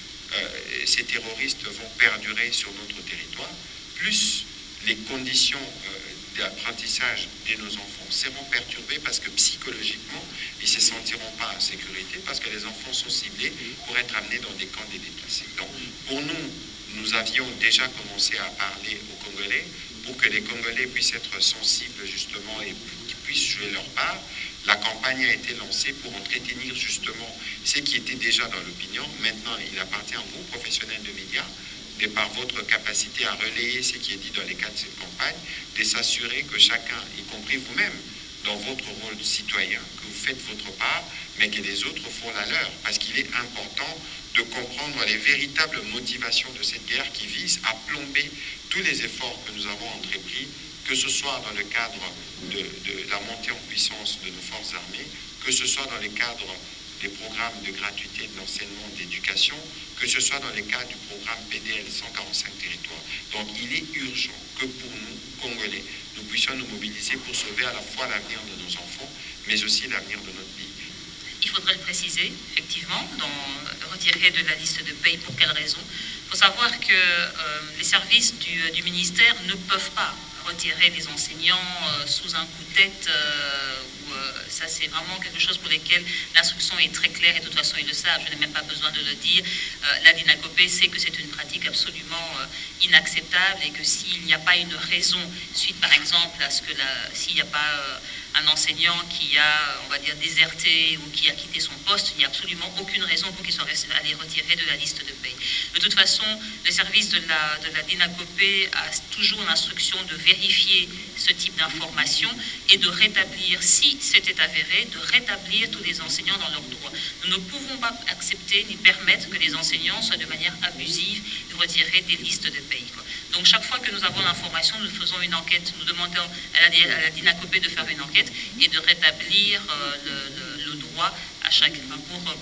ces terroristes vont perdurer sur notre territoire, plus les conditions d'apprentissage de nos enfants seront perturbées parce que psychologiquement, ils ne se sentiront pas en sécurité parce que les enfants sont ciblés pour être amenés dans des camps de déplacés. Donc, pour nous, nous avions déjà commencé à parler aux Congolais pour que les Congolais puissent être sensibles justement et qu'ils puissent jouer leur part. La campagne a été lancée pour entretenir justement ce qui était déjà dans l'opinion. Maintenant, il appartient à vous, professionnels de médias, de par votre capacité à relayer ce qui est dit dans les cadres de cette campagne, de s'assurer que chacun, y compris vous-même, dans votre rôle de citoyen, que vous faites votre part, mais que les autres font la leur. Parce qu'il est important de comprendre les véritables motivations de cette guerre qui vise à plomber tous les efforts que nous avons entrepris, que ce soit dans le cadre de la montée en puissance de nos forces armées, que ce soit dans le cadre des programmes de gratuité de l'enseignement d'éducation, que ce soit dans le cadre du programme PDL 145 territoires. Donc il est urgent que pour nous, Congolais, nous puissions nous mobiliser pour sauver à la fois l'avenir de nos enfants, mais aussi l'avenir de notre pays. Il faudrait le préciser, effectivement, retirer de la liste de paye. Pour quelles raisons? Il faut savoir que les services du ministère ne peuvent pas retirer les enseignants sous un coup de tête. Ça, c'est vraiment quelque chose pour lequel l'instruction est très claire et de toute façon, ils le savent. Je n'ai même pas besoin de le dire. La DINACOPé sait que c'est une pratique absolument inacceptable et que s'il n'y a pas une raison, suite par exemple à ce que s'il n'y a pas un enseignant qui a, on va dire, déserté ou qui a quitté son poste, il n'y a absolument aucune raison pour qu'il soit allé retirer de la liste de paye. De toute façon, le service de la DINACOPE a toujours l'instruction de vérifier ce type d'informations et de rétablir, si c'était avéré, de rétablir tous les enseignants dans leurs droits. Nous ne pouvons pas accepter ni permettre que les enseignants soient de manière abusive retirés des listes de paye. Donc chaque fois que nous avons l'information, nous faisons une enquête, nous demandons à la DINACOPE de faire une enquête et de rétablir le droit à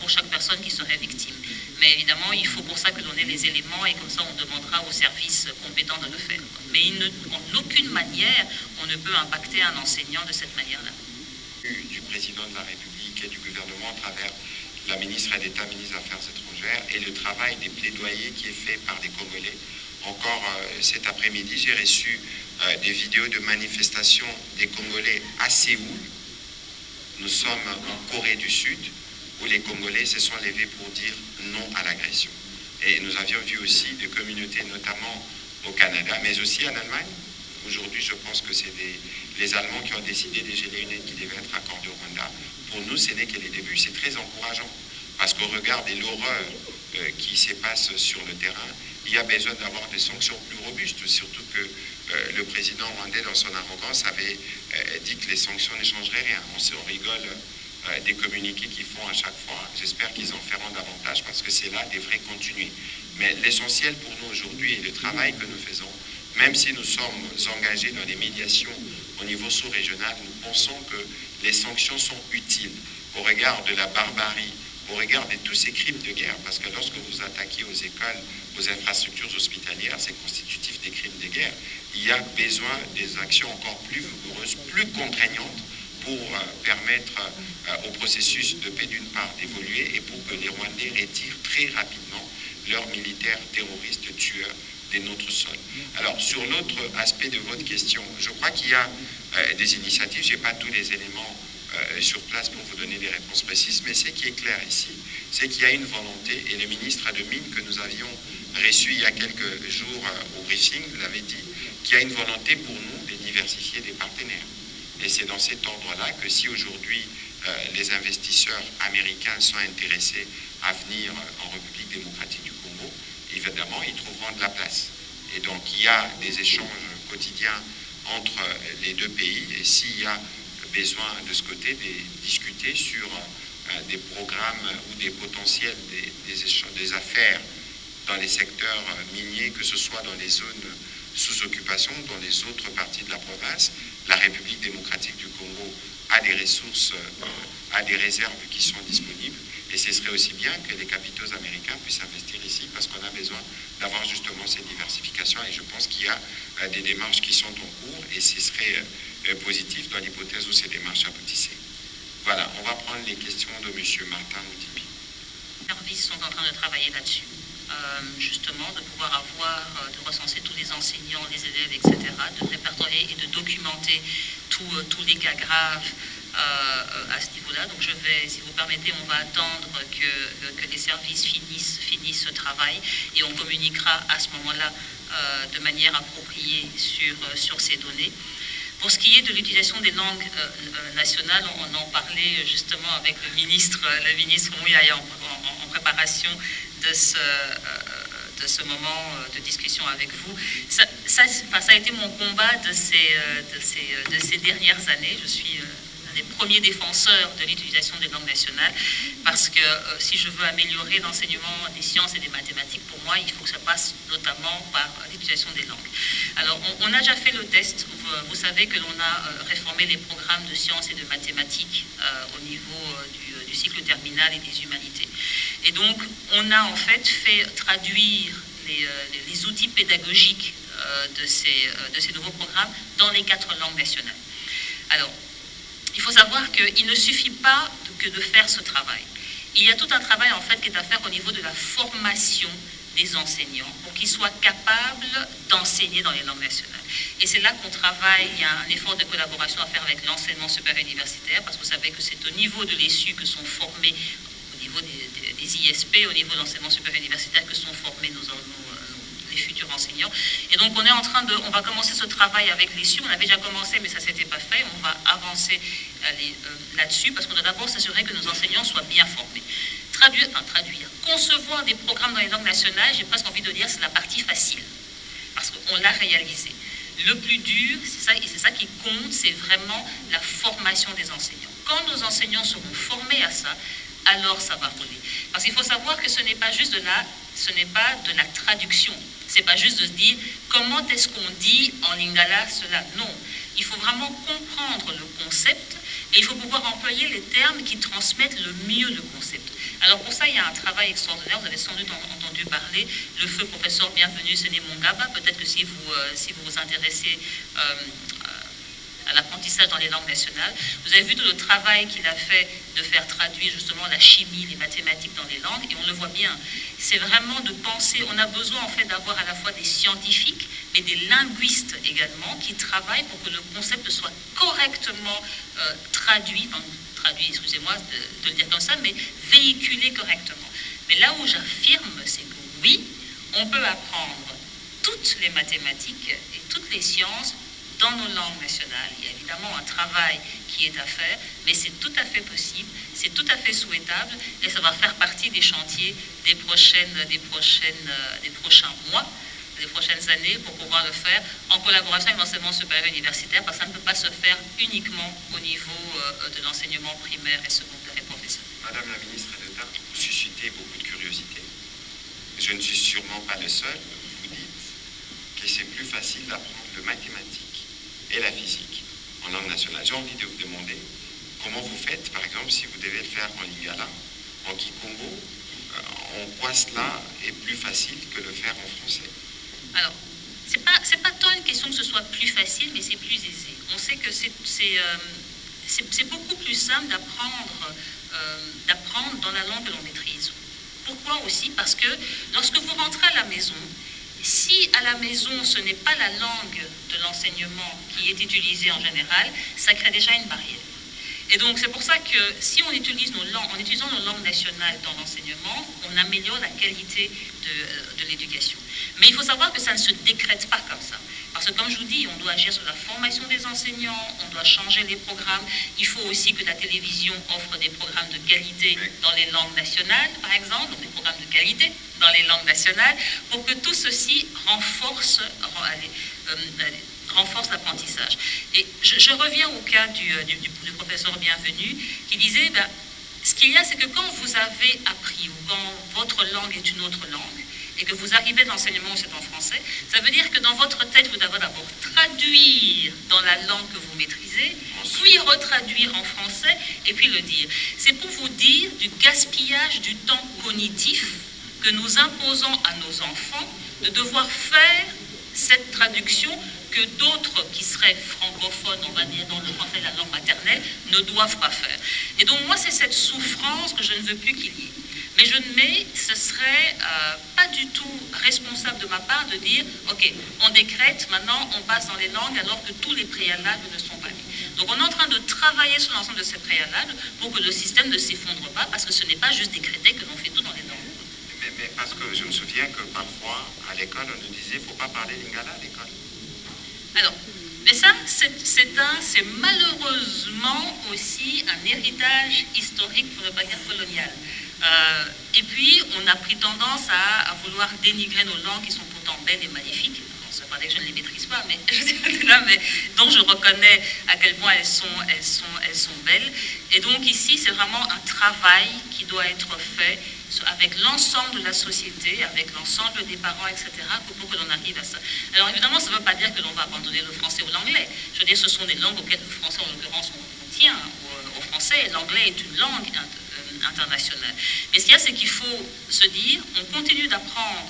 pour chaque personne qui serait victime. Mais évidemment, il faut pour ça que l'on ait les éléments et comme ça on demandera aux services compétents de le faire. Mais en aucune manière, on ne peut impacter un enseignant de cette manière-là. Du président de la République et du gouvernement à travers la ministre d'État, ministre des Affaires étrangères et le travail des plaidoyers qui est fait par des Congolais. Encore cet après-midi, j'ai reçu des vidéos de manifestations des Congolais à Séoul. Nous sommes en Corée du Sud, où les Congolais se sont levés pour dire non à l'agression. Et nous avions vu aussi des communautés, notamment au Canada, mais aussi en Allemagne. Aujourd'hui, je pense que c'est les Allemands qui ont décidé de geler une aide qui devait être accordée au Rwanda. Pour nous, ce n'est que les débuts. C'est très encourageant, parce qu'au regard de l'horreur qui se passe sur le terrain, il y a besoin d'avoir des sanctions plus robustes, surtout que le président rwandais, dans son arrogance, avait dit que les sanctions ne changeraient rien. On rigole des communiqués qu'ils font à chaque fois. J'espère qu'ils en feront davantage, parce que c'est là devrait continuer. Mais l'essentiel pour nous aujourd'hui est le travail que nous faisons. Même si nous sommes engagés dans les médiations au niveau sous-régional, nous pensons que les sanctions sont utiles au regard de la barbarie, au regard de tous ces crimes de guerre, parce que lorsque vous attaquez aux écoles, aux infrastructures hospitalières, c'est constitutif des crimes de guerre. Il y a besoin des actions encore plus vigoureuses, plus contraignantes pour permettre au processus de paix d'une part d'évoluer et pour que les Rwandais retirent très rapidement leurs militaires terroristes tueurs de notre sol. Alors, sur l'autre aspect de votre question, je crois qu'il y a des initiatives, je n'ai pas tous les éléments sur place pour vous donner des réponses précises, mais ce qui est clair ici, c'est qu'il y a une volonté, et le ministre de Mines que nous avions reçu il y a quelques jours au briefing l'avait dit, qu'il y a une volonté pour nous de diversifier des partenaires. Et c'est dans cet ordre-là que si aujourd'hui les investisseurs américains sont intéressés à venir en République démocratique du Congo, évidemment, ils trouveront de la place. Et donc, il y a des échanges quotidiens entre les deux pays, et s'il y a besoin de ce côté de discuter sur des programmes ou des potentiels, des affaires dans les secteurs miniers, que ce soit dans les zones sous occupation, dans les autres parties de la province, la République démocratique du Congo a des ressources, a des réserves qui sont disponibles. Et ce serait aussi bien que les capitaux américains puissent investir ici, parce qu'on a besoin d'avoir justement cette diversification. Et je pense qu'il y a des démarches qui sont en cours, et ce serait positif dans l'hypothèse où ces démarches aboutissaient. Voilà, on va prendre les questions de M. Martin Moutibi. Les services sont en train de travailler là-dessus. Justement, de pouvoir de recenser tous les enseignants, les élèves, etc., de répertorier et de documenter tous les cas graves à ce niveau-là. Donc je vais, si vous permettez, on va attendre que les services finissent ce travail et on communiquera à ce moment-là de manière appropriée sur ces données. Pour ce qui est de l'utilisation des langues nationales, on en parlait justement avec le ministre Mouyaï en préparation de ce moment de discussion avec vous. Ça a été mon combat de ces dernières années. Je suis un des premiers défenseurs de l'utilisation des langues nationales, parce que si je veux améliorer l'enseignement des sciences et des mathématiques, pour moi, il faut que ça passe notamment par l'utilisation des langues. Alors, on a déjà fait le test. Vous savez que l'on a réformé les programmes de sciences et de mathématiques au niveau du cycle terminal et des humanités. Et donc, on a en fait fait traduire les outils pédagogiques de ces nouveaux programmes dans les 4 langues nationales. Alors, il faut savoir qu'il ne suffit pas que de faire ce travail. Il y a tout un travail en fait qui est à faire au niveau de la formation des enseignants pour qu'ils soient capables d'enseigner dans les langues nationales. Et c'est là qu'on travaille, il y a un effort de collaboration à faire avec l'enseignement supérieur universitaire, parce que vous savez que c'est au niveau de l'ESU que sont formés, au niveau des ISP, au niveau de l'enseignement supérieur universitaire, que sont formés les futurs enseignants. enseignants. Et donc on va commencer ce travail avec les SU. On avait déjà commencé, mais ça ne s'était pas fait. On va avancer là-dessus parce qu'on doit d'abord s'assurer que nos enseignants soient bien formés. Traduire, concevoir des programmes dans les langues nationales, j'ai presque envie de dire, c'est la partie facile, parce qu'on l'a réalisé. Le plus dur, c'est ça, et c'est ça qui compte, c'est vraiment la formation des enseignants. Quand nos enseignants seront formés à ça, alors ça va rouler. Parce qu'il faut savoir que ce n'est pas juste de la traduction. C'est pas juste de se dire comment est-ce qu'on dit en lingala cela. Non, il faut vraiment comprendre le concept et il faut pouvoir employer les termes qui transmettent le mieux le concept. Alors pour ça, il y a un travail extraordinaire. Vous avez sans doute entendu parler, le feu professeur bienvenu, Séné Mongaba. Peut-être que si vous vous intéressez à l'apprentissage dans les langues nationales, vous avez vu tout le travail qu'il a fait de faire traduire justement la chimie, les mathématiques dans les langues, et on le voit bien. C'est vraiment de penser, on a besoin en fait d'avoir à la fois des scientifiques, mais des linguistes également, qui travaillent pour que le concept soit correctement traduit, excusez-moi de le dire comme ça, mais véhiculé correctement. Mais là où j'affirme, c'est que oui, on peut apprendre toutes les mathématiques et toutes les sciences dans nos langues nationales. Il y a évidemment un travail qui est à faire, mais c'est tout à fait possible, c'est tout à fait souhaitable, et ça va faire partie des chantiers des prochains mois, des prochaines années, pour pouvoir le faire en collaboration avec l'enseignement supérieur universitaire, parce que ça ne peut pas se faire uniquement au niveau de l'enseignement primaire et secondaire et professionnel. Madame la ministre d'État, vous suscitez beaucoup de curiosité. Je ne suis sûrement pas le seul. Vous dites que c'est plus facile d'apprendre le mathématique et la physique en langue nationale. J'ai envie de vous demander comment vous faites, par exemple, si vous devez le faire en lingala, en kikongo, en quoi cela est plus facile que le faire en français? Alors, c'est pas tant une question que ce soit plus facile, mais c'est plus aisé. On sait que c'est beaucoup plus simple d'apprendre dans la langue que l'on maîtrise. Pourquoi aussi? Parce que lorsque vous rentrez à la maison, si à la maison ce n'est pas la langue de l'enseignement qui est utilisée en général, ça crée déjà une barrière. Et donc c'est pour ça que si on utilise en utilisant nos langues nationales dans l'enseignement, on améliore la qualité de l'éducation. Mais il faut savoir que ça ne se décrète pas comme ça. Parce que comme je vous dis, on doit agir sur la formation des enseignants, on doit changer les programmes. Il faut aussi que la télévision offre des programmes de qualité dans les langues nationales, par exemple, donc des programmes de qualité dans les langues nationales, pour que tout ceci renforce l'apprentissage. Et je reviens au cas du professeur Bienvenu, qui disait, ce qu'il y a, c'est que quand vous avez appris, ou quand votre langue est une autre langue, et que vous arrivez de l'enseignement où c'est en français, ça veut dire que dans votre tête, vous devez d'abord traduire dans la langue que vous maîtrisez, puis retraduire en français, et puis le dire. C'est pour vous dire du gaspillage du temps cognitif que nous imposons à nos enfants de devoir faire cette traduction que d'autres qui seraient francophones, on va dire, dans le français, la langue maternelle, ne doivent pas faire. Et donc moi, c'est cette souffrance que je ne veux plus qu'il y ait. Mais ce serait pas du tout responsable de ma part de dire, ok, on décrète, maintenant on passe dans les langues alors que tous les préalables ne sont pas mis. Donc on est en train de travailler sur l'ensemble de ces préalables pour que le système ne s'effondre pas, parce que ce n'est pas juste décréter que l'on fait tout dans les langues. Mais parce que je me souviens que parfois, à l'école, on nous disait, il ne faut pas parler lingala à l'école. Alors, mais ça, c'est malheureusement aussi un héritage historique, pour ne pas dire colonial. Et puis, on a pris tendance à vouloir dénigrer nos langues qui sont pourtant belles et magnifiques. Bon, ça veut pas dire que je ne les maîtrise pas, mais dont je reconnais à quel point elles sont belles. Et donc ici, c'est vraiment un travail qui doit être fait avec l'ensemble de la société, avec l'ensemble des parents, etc., pour que l'on arrive à ça. Alors évidemment, ça ne veut pas dire que l'on va abandonner le français ou l'anglais. Je veux dire, ce sont des langues auxquelles le français, en l'occurrence, on tient au français. L'anglais est une langue internationale. Mais ce qu'il y a, c'est qu'il faut se dire, on continue d'apprendre,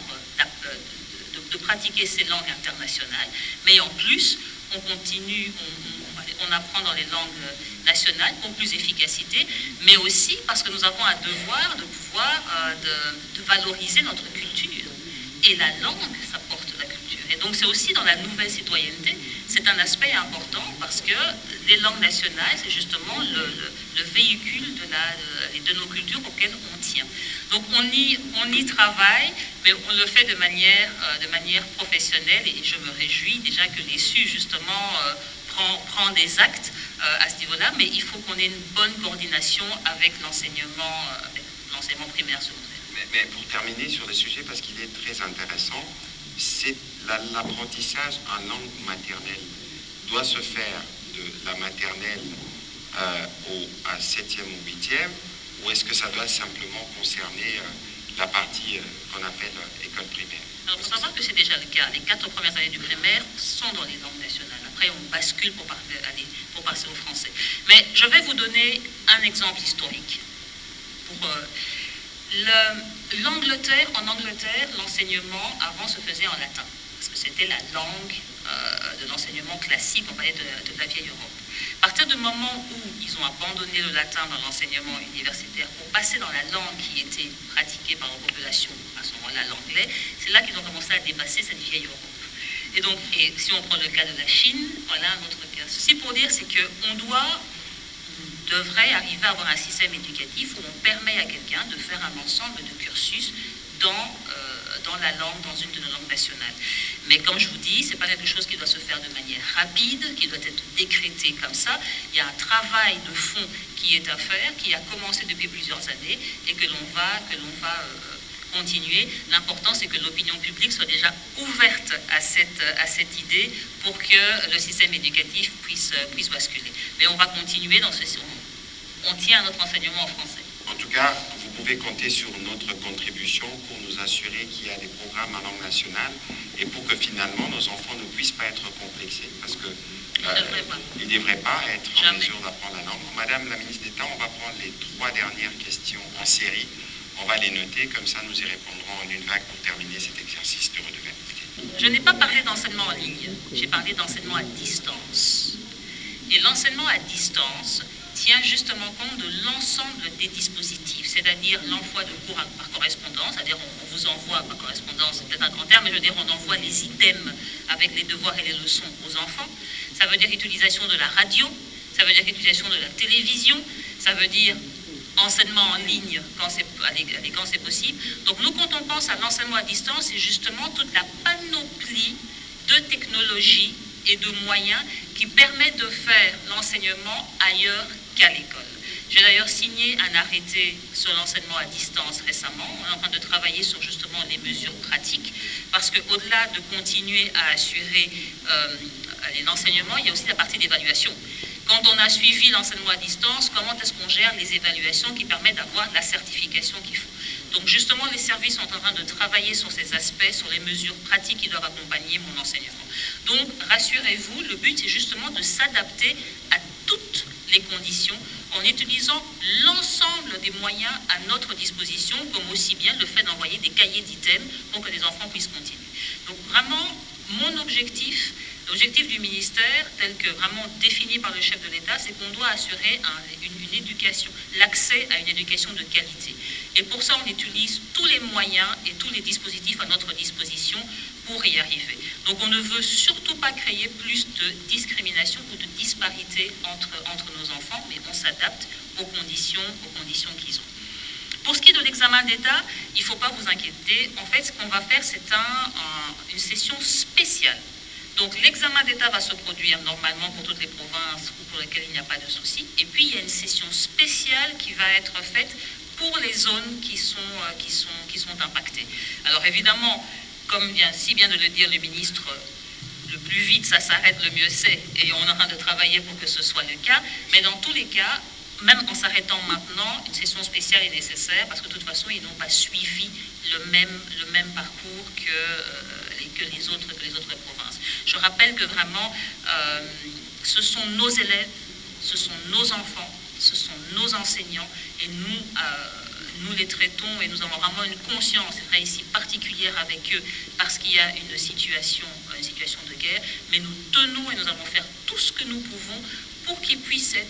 de pratiquer ces langues internationales, mais en plus, on continue, on apprend dans les langues nationales pour plus d'efficacité, mais aussi parce que nous avons un devoir de pouvoir de valoriser notre culture. Et la langue, ça porte la culture. Et donc c'est aussi dans la nouvelle citoyenneté, c'est un aspect important parce que les langues nationales, c'est justement le véhicule de nos cultures auxquelles on tient. Donc on y travaille, mais on le fait de manière professionnelle, et je me réjouis déjà que l'ESU justement prend des actes à ce niveau-là, mais il faut qu'on ait une bonne coordination avec l'enseignement primaire secondaire. Mais pour terminer sur le sujet, parce qu'il est très intéressant, c'est l'apprentissage en langue maternelle doit se faire de la maternelle à 7e ou 8e, ou est-ce que ça doit simplement concerner la partie qu'on appelle école primaire? Alors, il faut savoir que c'est déjà le cas. Les 4 premières années du primaire sont dans les langues nationales. Après, on bascule pour passer au français. Mais je vais vous donner un exemple historique. En Angleterre, l'enseignement avant se faisait en latin, parce que c'était la langue de l'enseignement classique, on parlait de la vieille Europe. À partir du moment où ils ont abandonné le latin dans l'enseignement universitaire pour passer dans la langue qui était pratiquée par la population, à ce moment-là l'anglais, c'est là qu'ils ont commencé à dépasser cette vieille Europe. Et donc, si on prend le cas de la Chine, voilà un autre cas. Ceci pour dire, c'est qu'on devrait arriver à avoir un système éducatif où on permet à quelqu'un de faire un ensemble de cursus dans la langue, dans une de nos langues nationales. Mais comme je vous dis, ce n'est pas quelque chose qui doit se faire de manière rapide, qui doit être décrété comme ça. Il y a un travail de fond qui est à faire, qui a commencé depuis plusieurs années et que l'on va continuer. L'important, c'est que l'opinion publique soit déjà ouverte à cette idée pour que le système éducatif puisse basculer. Mais on va continuer dans ce sens. On tient à notre enseignement en français. En tout cas, vous pouvez compter sur notre contribution pour nous assurer qu'il y a des programmes en langue nationale et pour que finalement nos enfants ne puissent pas être complexés parce que ils ne devraient pas être en mesure d'apprendre la langue. Madame la ministre d'État, on va prendre les 3 dernières questions en série. On va les noter, comme ça nous y répondrons en une vague pour terminer cet exercice de redevabilité. Je n'ai pas parlé d'enseignement en ligne, j'ai parlé d'enseignement à distance. Et l'enseignement à distance tient justement compte de l'ensemble des dispositifs, c'est-à-dire l'envoi de cours par correspondance, c'est-à-dire on vous envoie par correspondance, c'est peut-être un grand terme, mais je veux dire on envoie les items avec les devoirs et les leçons aux enfants. Ça veut dire l'utilisation de la radio, ça veut dire l'utilisation de la télévision, ça veut dire enseignement en ligne quand c'est possible. Donc nous, quand on pense à l'enseignement à distance, c'est justement toute la panoplie de technologies et de moyens qui permettent de faire l'enseignement ailleurs qu'à l'école. J'ai d'ailleurs signé un arrêté sur l'enseignement à distance récemment. On est en train de travailler sur justement les mesures pratiques parce qu'au-delà de continuer à assurer l'enseignement, il y a aussi la partie d'évaluation. Quand on a suivi l'enseignement à distance, comment est-ce qu'on gère les évaluations qui permettent d'avoir la certification qu'il faut? Donc justement, les services sont en train de travailler sur ces aspects, sur les mesures pratiques qui doivent accompagner mon enseignement. Donc rassurez-vous, le but est justement de s'adapter à toutes les conditions en utilisant l'ensemble des moyens à notre disposition, comme aussi bien le fait d'envoyer des cahiers d'items pour que les enfants puissent continuer. Donc vraiment, mon objectif, l'objectif du ministère, tel que vraiment défini par le chef de l'État, c'est qu'on doit assurer une éducation, l'accès à une éducation de qualité. Et pour ça, on utilise tous les moyens et tous les dispositifs à notre disposition pour y arriver. Donc on ne veut surtout pas créer plus de discrimination ou de disparité entre nos enfants, mais on s'adapte aux conditions qu'ils ont. Pour ce qui est de l'examen d'État, il ne faut pas vous inquiéter. En fait, ce qu'on va faire, c'est une session spéciale. Donc l'examen d'État va se produire normalement pour toutes les provinces ou pour lesquelles il n'y a pas de souci. Et puis il y a une session spéciale qui va être faite pour les zones qui sont impactées. Alors évidemment, comme vient si bien de le dire le ministre, le plus vite ça s'arrête, le mieux c'est. Et on est en train de travailler pour que ce soit le cas. Mais dans tous les cas, même en s'arrêtant maintenant, une session spéciale est nécessaire parce que de toute façon, ils n'ont pas suivi le même parcours que les autres provinces. Je rappelle que vraiment, ce sont nos élèves, ce sont nos enfants, ce sont nos enseignants et nous les traitons et nous avons vraiment une conscience, c'est vrai ici, particulière avec eux parce qu'il y a une situation de guerre, mais nous tenons et nous allons faire tout ce que nous pouvons pour qu'ils aient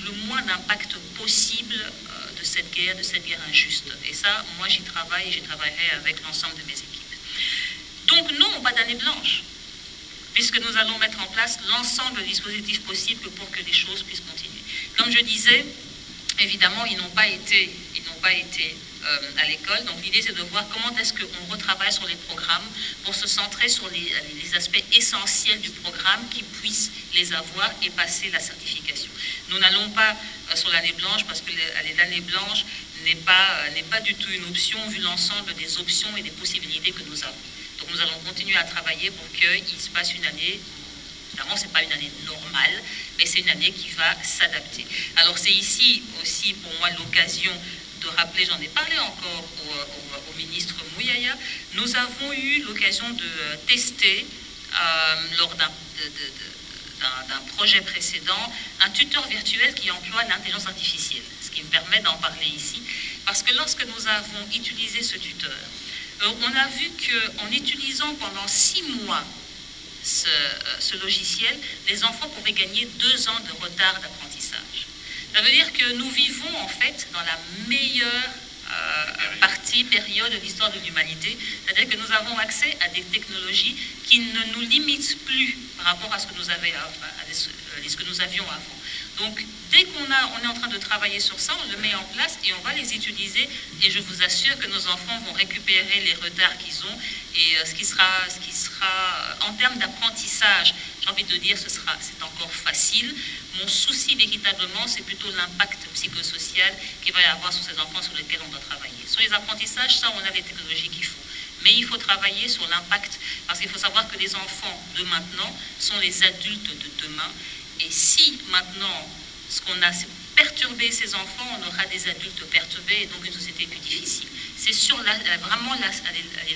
le moins d'impact possible de cette guerre injuste. Et ça, moi j'y travaille et j'y travaillerai avec l'ensemble de mes équipes. Donc non, pas d'année blanche, puisque nous allons mettre en place l'ensemble des dispositifs possibles pour que les choses puissent continuer. Comme je disais, évidemment, ils n'ont pas été à l'école. Donc l'idée, c'est de voir comment est-ce qu'on retravaille sur les programmes pour se centrer sur les aspects essentiels du programme, qui puissent les avoir et passer la certification. Nous n'allons pas sur l'année blanche, parce que l'année blanche n'est pas du tout une option, vu l'ensemble des options et des possibilités que nous avons. Donc nous allons continuer à travailler pour qu'il se passe une année. Évidemment, ce n'est pas une année normale, mais c'est une année qui va s'adapter. Alors c'est ici aussi pour moi l'occasion de rappeler, j'en ai parlé encore au ministre Mouyaya, nous avons eu l'occasion de tester lors d'un projet précédent un tuteur virtuel qui emploie l'intelligence artificielle, ce qui me permet d'en parler ici, parce que lorsque nous avons utilisé ce tuteur, on a vu qu'en utilisant pendant 6 mois ce logiciel, les enfants pouvaient gagner 2 ans de retard d'apprentissage. Ça veut dire que nous vivons en fait dans la meilleure période de l'histoire de l'humanité, c'est-à-dire que nous avons accès à des technologies qui ne nous limitent plus par rapport à ce que nous avions avant. Donc, dès qu'on est en train de travailler sur ça, on le met en place et on va les utiliser. Et je vous assure que nos enfants vont récupérer les retards qu'ils ont. Et ce qui sera en termes d'apprentissage, j'ai envie de dire, c'est encore facile. Mon souci véritablement, c'est plutôt l'impact psychosocial qu'il va y avoir sur ces enfants sur lesquels on doit travailler. Sur les apprentissages, ça, on a les technologies qu'il faut. Mais il faut travailler sur l'impact, parce qu'il faut savoir que les enfants de maintenant sont les adultes de demain. Et si maintenant, ce qu'on a, c'est perturber ces enfants, on aura des adultes perturbés et donc une société plus difficile. C'est sur vraiment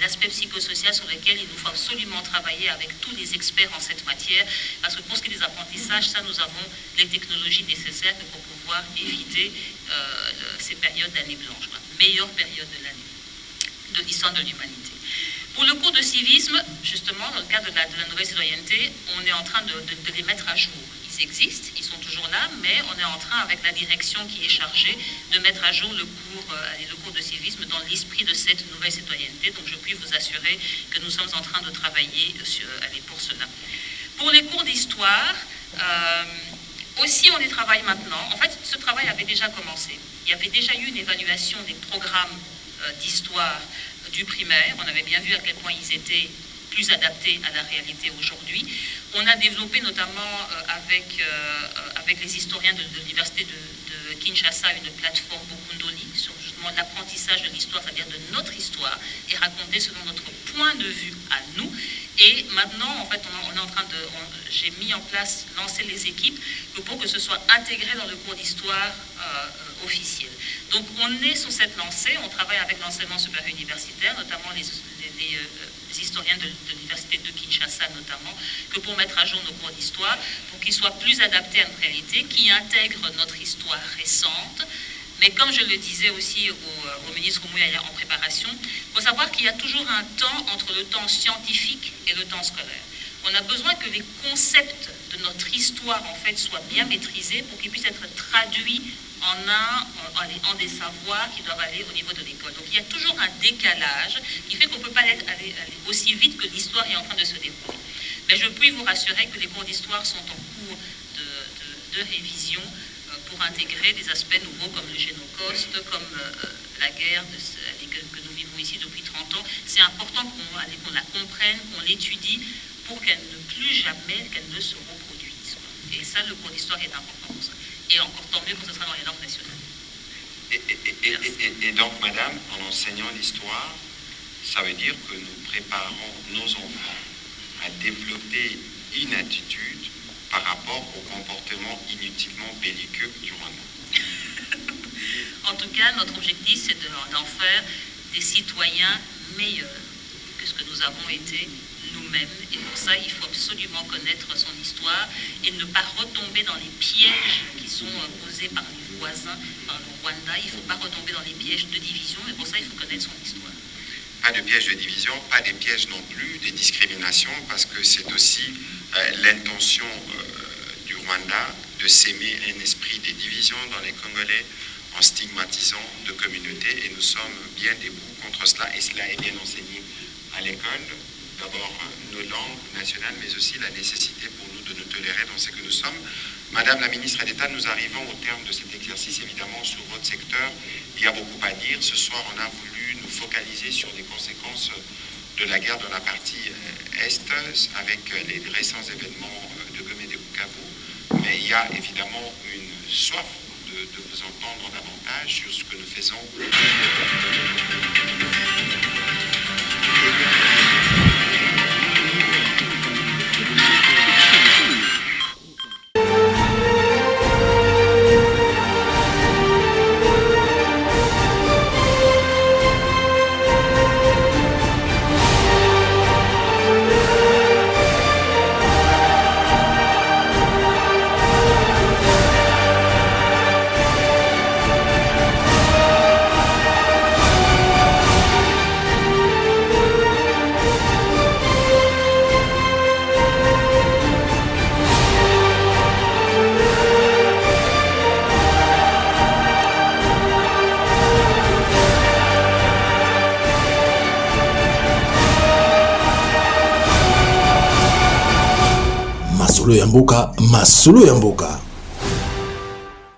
l'aspect psychosocial sur lequel il nous faut absolument travailler avec tous les experts en cette matière, parce que pour ce qui est des apprentissages, ça, nous avons les technologies nécessaires pour pouvoir éviter ces périodes d'année blanche, meilleure période de l'année, de l'histoire de l'humanité. Pour le cours de civisme, justement, dans le cadre de la nouvelle citoyenneté, on est en train de les mettre à jour. Ils existent, ils sont toujours là, mais on est en train, avec la direction qui est chargée, de mettre à jour le cours de civisme dans l'esprit de cette nouvelle citoyenneté. Donc je puis vous assurer que nous sommes en train de travailler pour cela. Pour les cours d'histoire, aussi on y travaille maintenant. En fait, ce travail avait déjà commencé. Il y avait déjà eu une évaluation des programmes d'histoire du primaire. On avait bien vu à quel point ils étaient plus adaptés à la réalité aujourd'hui. On a développé notamment avec les historiens de l'université de Kinshasa une plateforme Bokundoli sur justement l'apprentissage de l'histoire, c'est-à-dire de notre histoire, et raconter selon notre point de vue à nous. Et maintenant, en fait, j'ai mis en place, lancé les équipes pour que ce soit intégré dans le cours d'histoire officiel. Donc, on est sur cette lancée, on travaille avec l'enseignement supérieur universitaire, notamment les historiens de l'université de Kinshasa notamment, que pour mettre à jour nos cours d'histoire, pour qu'ils soient plus adaptés à notre réalité, qui intègrent notre histoire récente. Mais comme je le disais aussi au ministre Mouyaya en préparation, il faut savoir qu'il y a toujours un temps entre le temps scientifique et le temps scolaire. On a besoin que les concepts de notre histoire, en fait, soient bien maîtrisés pour qu'ils puissent être traduits en des savoirs qui doivent aller au niveau de l'école. Donc il y a toujours un décalage qui fait qu'on ne peut pas aller aussi vite que l'histoire est en train de se dérouler. Mais je puis vous rassurer que les cours d'histoire sont en cours de révision pour intégrer des aspects nouveaux comme le génocauste, comme la guerre que nous vivons ici depuis 30 ans. C'est important qu'on la comprenne, qu'on l'étudie pour qu'elle ne se reproduise. Et ça, le cours d'histoire est important pour ça. Et encore tant mieux que ce sera dans les langues nationales. Et donc, madame, en enseignant l'histoire, ça veut dire que nous préparons nos enfants à développer une attitude par rapport au comportement inutilement belliqueux du Rwanda. En tout cas, notre objectif, c'est d'en faire des citoyens meilleurs que ce que nous avons été nous-mêmes. Et pour ça, il faut absolument connaître son histoire et ne pas retomber dans les pièges qui sont posés par les voisins, par le Rwanda. Il ne faut pas retomber dans les pièges de division, et pour ça, il faut connaître son histoire. Pas de pièges de division, pas des pièges non plus, des discriminations, parce que c'est aussi l'intention du Rwanda de s'aimer un esprit des divisions dans les Congolais en stigmatisant de communautés, et nous sommes bien debout contre cela, et cela est bien enseigné à l'école. D'abord nos langues nationales, mais aussi la nécessité pour nous de nous tolérer dans ce que nous sommes Madame la ministre d'État, nous arrivons au terme de cet exercice. Évidemment, sur votre secteur, il y a beaucoup à dire. Ce soir, on a voulu nous focaliser sur les conséquences de la guerre dans la partie Est, avec les récents événements de Goma et de Bukavu. Mais il y a évidemment une soif de vous entendre davantage sur ce que nous faisons. Masolo ya mboka, masolo ya mboka.